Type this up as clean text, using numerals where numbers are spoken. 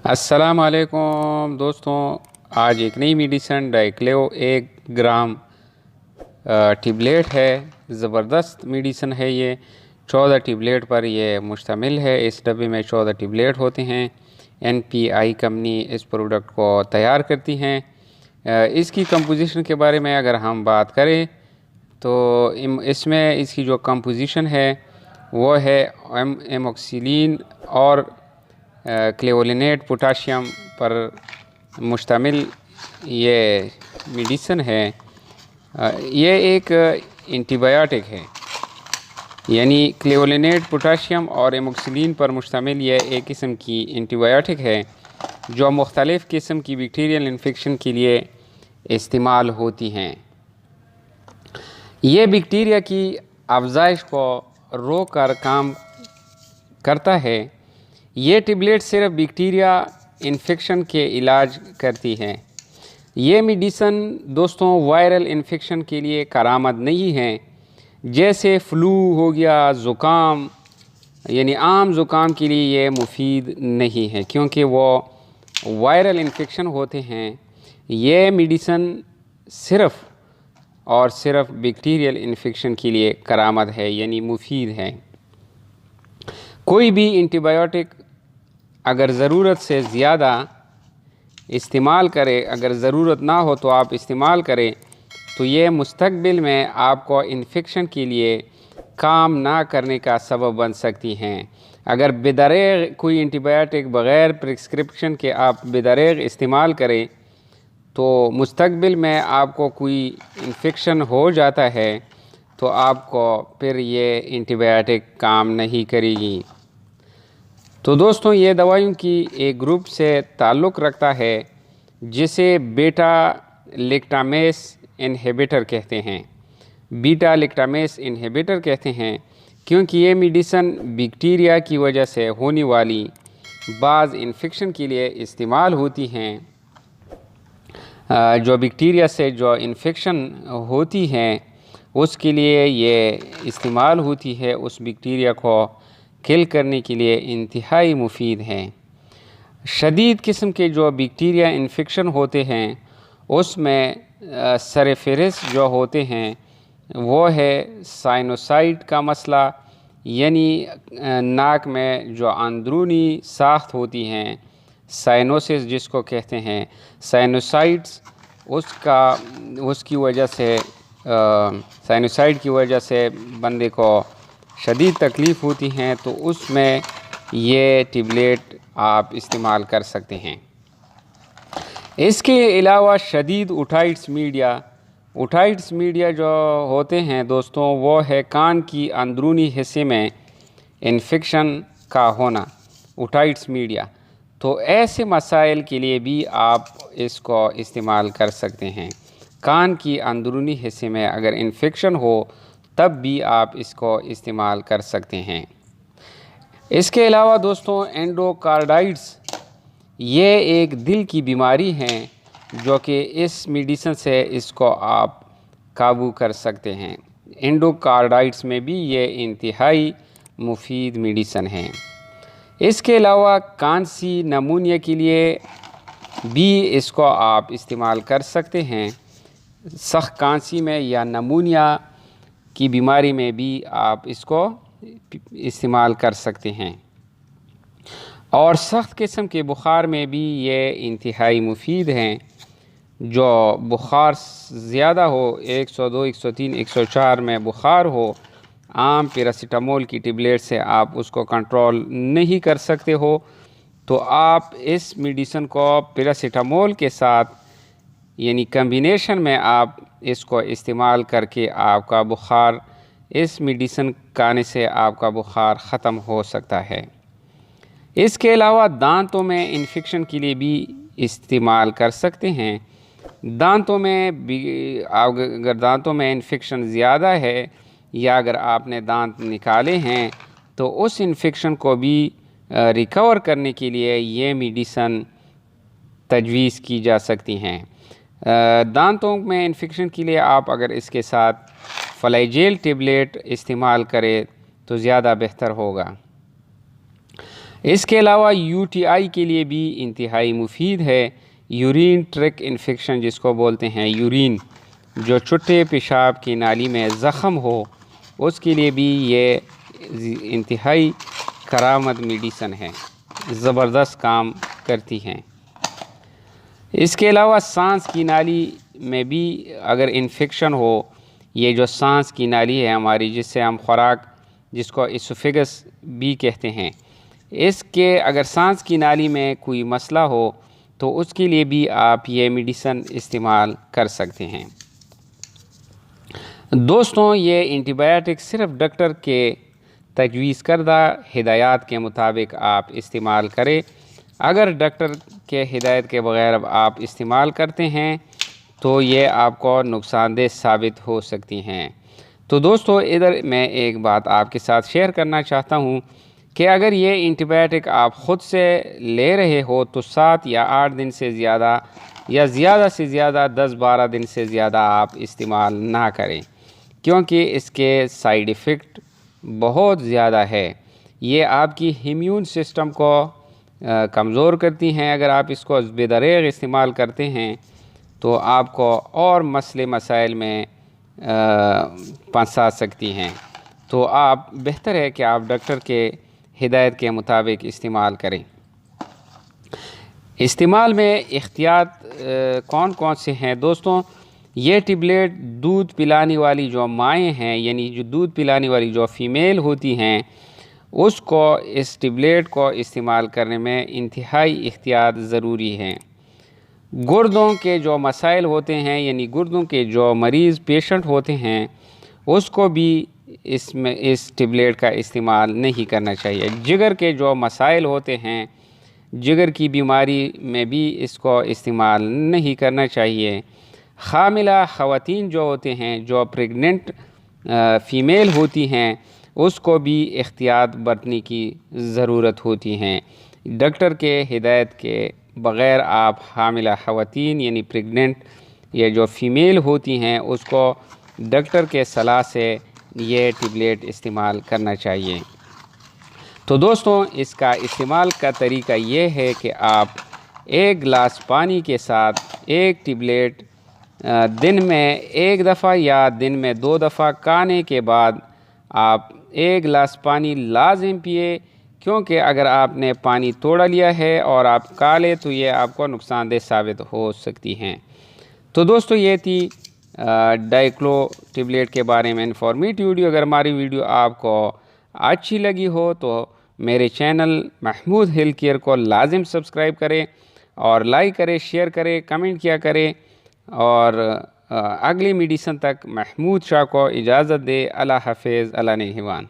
अस्सलाम वालेकुम दोस्तों। आज एक नई मेडिसन डाइक्लेव 1 ग्राम टिबलेट है। ज़बरदस्त मेडिसन है ये। 14 टिबलेट पर ये मुश्तमिल है। इस डब्बे में 14 टिबलेट होते हैं। NPI कंपनी इस प्रोडक्ट को तैयार करती हैं। इसकी कंपोजिशन के बारे में अगर हम बात करें तो इसमें इसकी जो कंपोजिशन है वो है एमोक्सिलिन और क्लेवोलिनेट पोटाशियम पर मुश्तमिल ये मेडिसन है। ये एक एंटीबायोटिक है, यानी क्लेवोलिनेट पोटाशियम और एमोक्सिलिन पर मुश्तमिल ये एक किस्म की एंटीबायोटिक है जो मुख्तलिफ़ किस्म की बैक्टीरियल इन्फेक्शन के लिए इस्तेमाल होती हैं। ये बैक्टीरिया की अफजाइश को रोक कर काम करता है। ये टिबलेट सिर्फ बैक्टीरिया इन्फेक्शन के इलाज करती है। ये मेडिसन दोस्तों वायरल इन्फेक्शन के लिए करामद नहीं है, जैसे फ़्लू हो गया, ज़ुकाम, यानी आम ज़ुकाम के लिए ये मुफीद नहीं है क्योंकि वो वायरल इन्फेक्शन होते हैं। ये मेडिसन सिर्फ़ और सिर्फ बैक्टीरियल इन्फेक्शन के लिए करामद है, यानी मुफीद है। कोई भी एंटीबायोटिक अगर ज़रूरत से ज़्यादा इस्तेमाल करें, अगर ज़रूरत ना हो तो आप इस्तेमाल करें, तो ये मुस्तक़बिल में आपको इन्फेक्शन के लिए काम ना करने का सबब बन सकती हैं। अगर बेदरेग कोई एंटीबायोटिक बग़ैर प्रिस्क्रिप्शन के आप बेदरेग इस्तेमाल करें तो मुस्तक़बिल में आपको कोई इन्फेक्शन हो जाता है तो आपको फिर ये एंटीबायोटिक काम नहीं करेगी। तो दोस्तों ये दवाइयों की एक ग्रुप से ताल्लुक़ रखता है जिसे बीटा लैक्टामेस इन्हिबिटर कहते हैं। बीटा लैक्टामेस इन्हिबिटर कहते हैं क्योंकि ये मेडिसन बैक्टीरिया की वजह से होने वाली बाज़ इन्फेक्शन के लिए इस्तेमाल होती हैं। जो बैक्टीरिया से जो इन्फेक्शन होती हैं उसके लिए ये इस्तेमाल होती है। उस बैक्टीरिया को किल करने के लिए इंतहाई मुफीद हैं। शदीद किस्म के जो बैक्टीरिया इन्फेक्शन होते हैं उसमें सरफेरस जो होते हैं वो है साइनोसाइड का मसला, यानी नाक में जो अंदरूनी साख्त होती हैं, साइनोसिस जिसको कहते हैं, साइनोसाइड्स, उसकी वजह से साइनोसाइड की वजह से बंदे को शदीद तकलीफ़ होती हैं, तो उसमें ये टिबलेट आप इस्तेमाल कर सकते हैं। इसके अलावा शदीद ओटाइट्स मीडिया जो होते हैं दोस्तों वो है कान की अंदरूनी हिस्से में इन्फेक्शन का होना, ओटाइट्स मीडिया। तो ऐसे मसाइल के लिए भी आप इसको इस्तेमाल कर सकते हैं। कान की अंदरूनी हिस्से में अगर इन्फेक्शन हो तब भी आप इसको इस्तेमाल कर सकते हैं। इसके अलावा दोस्तों एंडोकार्डाइटिस ये एक दिल की बीमारी है जो कि इस मेडिसन से इसको आप काबू कर सकते हैं। एंडोकार्डाइटिस में भी ये इंतहाई मुफीद मेडिसन है। इसके अलावा कांसी नमूनिया के लिए भी इसको आप इस्तेमाल कर सकते हैं। सख्त कांसी में या नमूनिया की बीमारी में भी आप इसको इस्तेमाल कर सकते हैं। और सख्त किस्म के बुखार में भी ये इंतहाई मुफीद हैं। जो बुखार ज़्यादा हो, 102, 103, 104 में बुखार हो, आम पैरासीटामोल की टिबलेट से आप उसको कंट्रोल नहीं कर सकते हो, तो आप इस मेडिसन को पैरासीटामोल के साथ यानी कम्बिनेशन में आप इसको इस्तेमाल करके आपका बुखार, इस मेडिसन खाने से आपका बुखार ख़त्म हो सकता है। इसके अलावा दांतों में इन्फेक्शन के लिए भी इस्तेमाल कर सकते हैं। दांतों में भी अगर दांतों में इन्फेक्शन ज़्यादा है या अगर आपने दांत निकाले हैं तो उस इन्फेक्शन को भी रिकवर करने के लिए ये मेडिसन तजवीज़ की जा सकती हैं। दांतों में इन्फेक्शन के लिए आप अगर इसके साथ फ्लैजेल टेबलेट इस्तेमाल करें तो ज़्यादा बेहतर होगा। इसके अलावा यूटीआई के लिए भी इंतहाई मुफीद है। यूरिन ट्रैक इन्फेक्शन जिसको बोलते हैं, यूरिन जो चुट्टे पेशाब की नाली में ज़ख़म हो, उसके लिए भी ये इंतहाई करामद मेडिसन है, ज़बरदस्त काम करती हैं। इसके अलावा सांस की नाली में भी अगर इन्फेक्शन हो, ये जो सांस की नाली है हमारी, जिससे हम खुराक, जिसको इसोफेगस भी कहते हैं, इसके अगर सांस की नाली में कोई मसला हो तो उसके लिए भी आप ये मेडिसन इस्तेमाल कर सकते हैं। दोस्तों, ये एंटीबायोटिक सिर्फ डॉक्टर के तजवीज़ करदा हिदायत के मुताबिक आप इस्तेमाल करें। अगर डॉक्टर के हिदायत के बग़ैर आप इस्तेमाल करते हैं तो ये आपको नुकसानदेह साबित हो सकती हैं। तो दोस्तों, इधर मैं एक बात आपके साथ शेयर करना चाहता हूँ कि अगर ये एंटीबायोटिक आप ख़ुद से ले रहे हो तो 7 या 8 दिन से ज़्यादा या ज़्यादा से ज़्यादा 10-12 दिन से ज़्यादा आप इस्तेमाल ना करें, क्योंकि इसके साइड इफ़ेक्ट बहुत ज़्यादा है। ये आपकी इम्यून सिस्टम को कमज़ोर करती हैं। अगर आप इसको बेदरेग इस्तेमाल करते हैं तो आपको और मसले मसाइल में फंसा सकती हैं। तो आप बेहतर है कि आप डॉक्टर के हिदायत के मुताबिक इस्तेमाल करें। इस्तेमाल में एहतियात कौन कौन से हैं दोस्तों? ये टेबलेट दूध पिलाने वाली जो माएँ हैं, यानी जो दूध पिलाने वाली जो फ़ीमेल होती हैं, उसको इस टेबलेट को इस्तेमाल करने में इंतहाई एहतियात ज़रूरी हैं। गुर्दों के जो मसाइल होते हैं, यानी गुर्दों के जो मरीज़ पेशेंट होते हैं, उसको भी इसमें इस टेबलेट का इस्तेमाल नहीं करना चाहिए। जिगर के जो मसाइल होते हैं, जिगर की बीमारी में भी इसको इस्तेमाल नहीं करना चाहिए। हामिला ख़वातीन जो होते हैं, जो प्रेग्नेंट फ़ीमेल होती हैं, उसको भी एहतियात बरतने की ज़रूरत होती हैं। डॉक्टर के हिदायत के बग़ैर आप हामिला ख़वातीन यानी प्रेग्नेंट या जो फ़ीमेल होती हैं, उसको डॉक्टर के सलाह से ये टेबलेट इस्तेमाल करना चाहिए। तो दोस्तों, इसका इस्तेमाल का तरीका ये है कि आप 1 गिलास पानी के साथ एक टेबलेट दिन में 1 दफ़ा या दिन में 2 दफ़ा खाने के बाद आप 1 गिलास पानी लाजिम पिए, क्योंकि अगर आपने पानी तोड़ा लिया है और आप खा ले तो ये आपको नुकसानदेह साबित हो सकती हैं। तो दोस्तों, ये थी डाइक्लो टेबलेट के बारे में इंफॉर्मेटिव वीडियो। अगर हमारी वीडियो आपको अच्छी लगी हो तो मेरे चैनल महमूद हेल्थ केयर को लाजिम सब्सक्राइब करें और लाइक करें, शेयर करें, कमेंट किया करें। और अगली मेडिसन तक महमूद शाह को इजाज़त दे। अल्लाह हाफ़िज़, अल्लाह निगहबान।